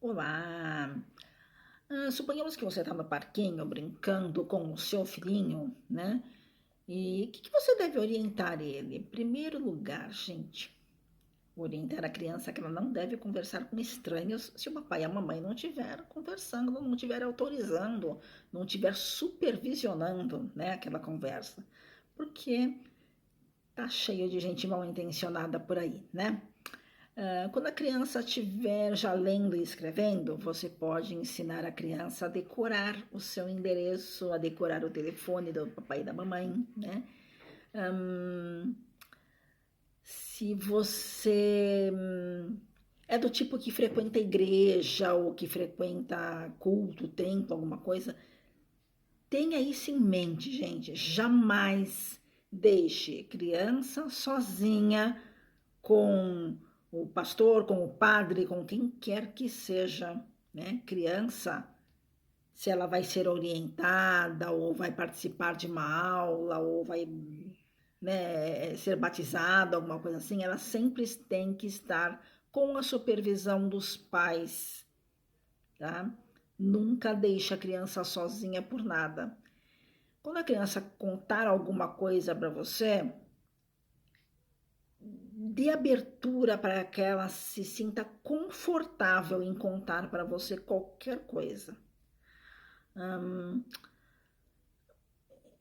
Olá! Suponhamos que você está no parquinho brincando com o seu filhinho, né? E o que você deve orientar ele? Em primeiro lugar, gente, orientar a criança que ela não deve conversar com estranhos se o papai e a mamãe não estiver conversando, não estiver autorizando, não estiver supervisionando, né, aquela conversa. Porque tá cheio de gente mal intencionada por aí, né? Quando a criança estiver já lendo e escrevendo, você pode ensinar a criança a decorar o seu endereço, a decorar o telefone do papai e da mamãe, né? Hum, Se você é do tipo que frequenta a igreja ou que frequenta culto, templo, alguma coisa, tenha isso em mente, gente. Jamais deixe criança sozinha com o pastor, com o padre, com quem quer que seja, né? Criança, se ela vai ser orientada ou vai participar de uma aula ou vai, né, ser batizada, alguma coisa assim, ela sempre tem que estar com a supervisão dos pais, tá? Nunca deixa a criança sozinha por nada. Quando a criança contar alguma coisa para você, dê abertura para que ela se sinta confortável em contar para você qualquer coisa. Hum,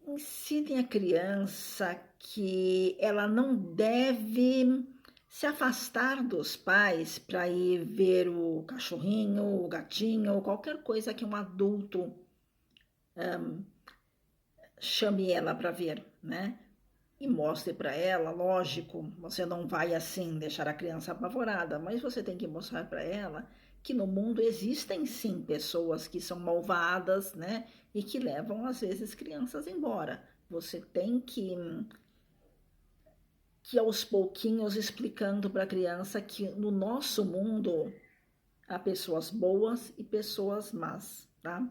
Ensine a criança que ela não deve se afastar dos pais para ir ver o cachorrinho, o gatinho, ou qualquer coisa que um adulto chame ela para ver, né? E mostre para ela, lógico, você não vai assim deixar a criança apavorada, mas você tem que mostrar para ela que no mundo existem sim pessoas que são malvadas, né? E que levam às vezes crianças embora. Você tem que aos pouquinhos explicando para a criança que no nosso mundo há pessoas boas e pessoas más, tá?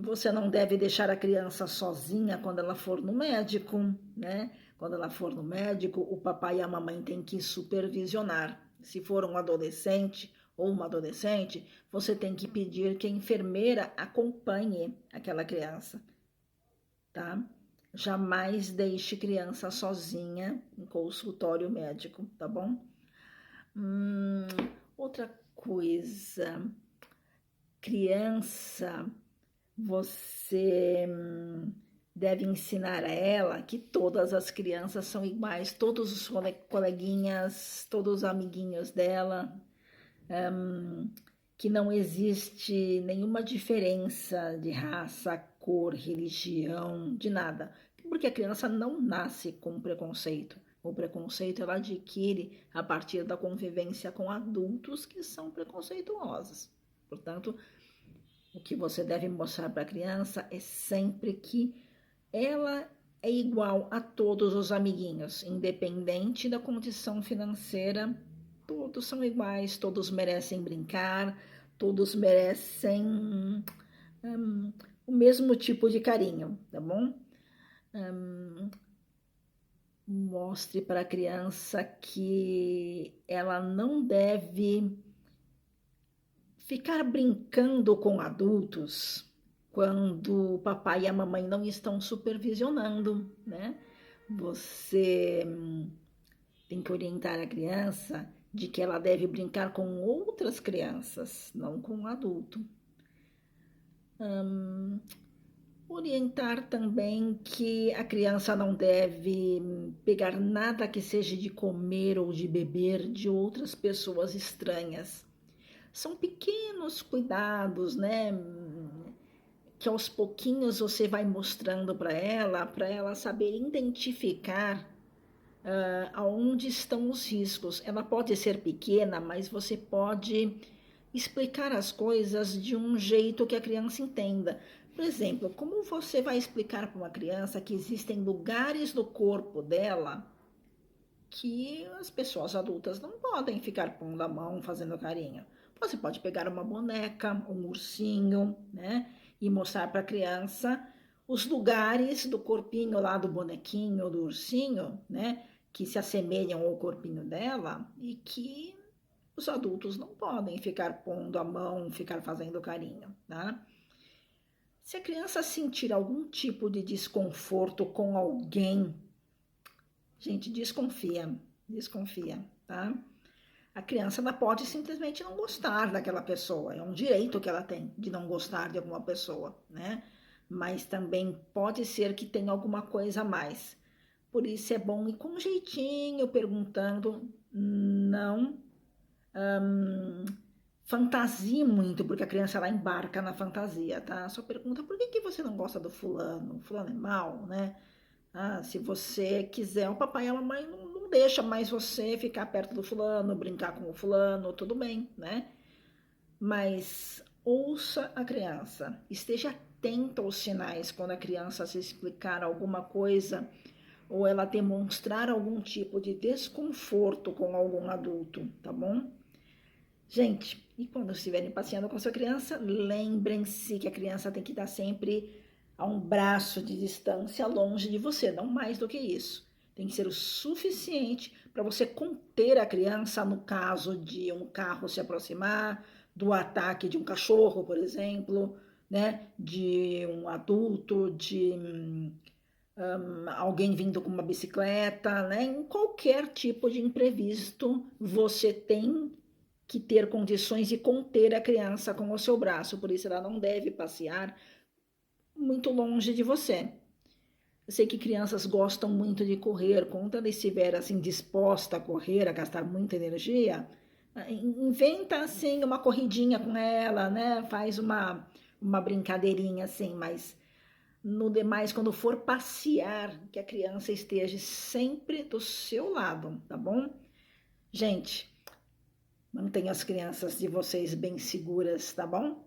Você não deve deixar a criança sozinha quando ela for no médico, né? Quando ela for no médico, o papai e a mamãe têm que supervisionar. Se for um adolescente ou uma adolescente, você tem que pedir que a enfermeira acompanhe aquela criança, tá? Jamais deixe criança sozinha em consultório médico, tá bom? Hum, Outra coisa, criança, você deve ensinar a ela que todas as crianças são iguais, todos os coleguinhas, todos os amiguinhos dela, que não existe nenhuma diferença de raça, cor, religião, de nada, porque a criança não nasce com preconceito. O preconceito ela adquire a partir da convivência com adultos que são preconceituosos. Portanto, o que você deve mostrar para a criança é sempre que ela é igual a todos os amiguinhos, independente da condição financeira, todos são iguais, todos merecem brincar, todos merecem o mesmo tipo de carinho, tá bom? Mostre para a criança que ela não deve ficar brincando com adultos quando o papai e a mamãe não estão supervisionando, né? Você tem que orientar a criança de que ela deve brincar com outras crianças, não com um adulto. Orientar também que a criança não deve pegar nada que seja de comer ou de beber de outras pessoas estranhas. São pequenos cuidados, né? Que aos pouquinhos você vai mostrando para ela saber identificar aonde estão os riscos. Ela pode ser pequena, mas você pode explicar as coisas de um jeito que a criança entenda. Por exemplo, como você vai explicar para uma criança que existem lugares do corpo dela que as pessoas adultas não podem ficar pondo a mão, fazendo carinho? Você pode pegar uma boneca, um ursinho, né? E mostrar para a criança os lugares do corpinho lá do bonequinho, do ursinho, né? Que se assemelham ao corpinho dela e que Os adultos não podem ficar pondo a mão, ficar fazendo carinho, tá? Se a criança sentir algum tipo de desconforto com alguém, gente, desconfia, desconfia, tá? A criança ela pode simplesmente não gostar daquela pessoa, é um direito que ela tem de não gostar de alguma pessoa, né? Mas também pode ser que tenha alguma coisa a mais. Por isso é bom ir com um jeitinho, perguntando, não fantasie muito, porque a criança ela embarca na fantasia, tá? Só pergunta por que você não gosta do fulano? O fulano é mal, né? Ah, se você quiser, o papai e a mamãe não deixa mais você ficar perto do fulano, brincar com o fulano, tudo bem, né? Mas ouça a criança, esteja atenta aos sinais quando a criança se explicar alguma coisa ou ela demonstrar algum tipo de desconforto com algum adulto, tá bom? Gente, e quando estiverem passeando com a sua criança, lembrem-se que a criança tem que estar sempre a um braço de distância longe de você, não mais do que isso. Tem que ser o suficiente para você conter a criança no caso de um carro se aproximar, do ataque de um cachorro, por exemplo, né? De um adulto, de alguém vindo com uma bicicleta, né? Em qualquer tipo de imprevisto, você tem que ter condições de conter a criança com o seu braço, por isso ela não deve passear muito longe de você. Eu sei que crianças gostam muito de correr, quando ela estiver assim disposta a correr, a gastar muita energia, inventa assim uma corridinha com ela, né? Faz uma brincadeirinha assim, mas no demais, quando for passear, que a criança esteja sempre do seu lado, tá bom? Gente, mantenha as crianças de vocês bem seguras, tá bom?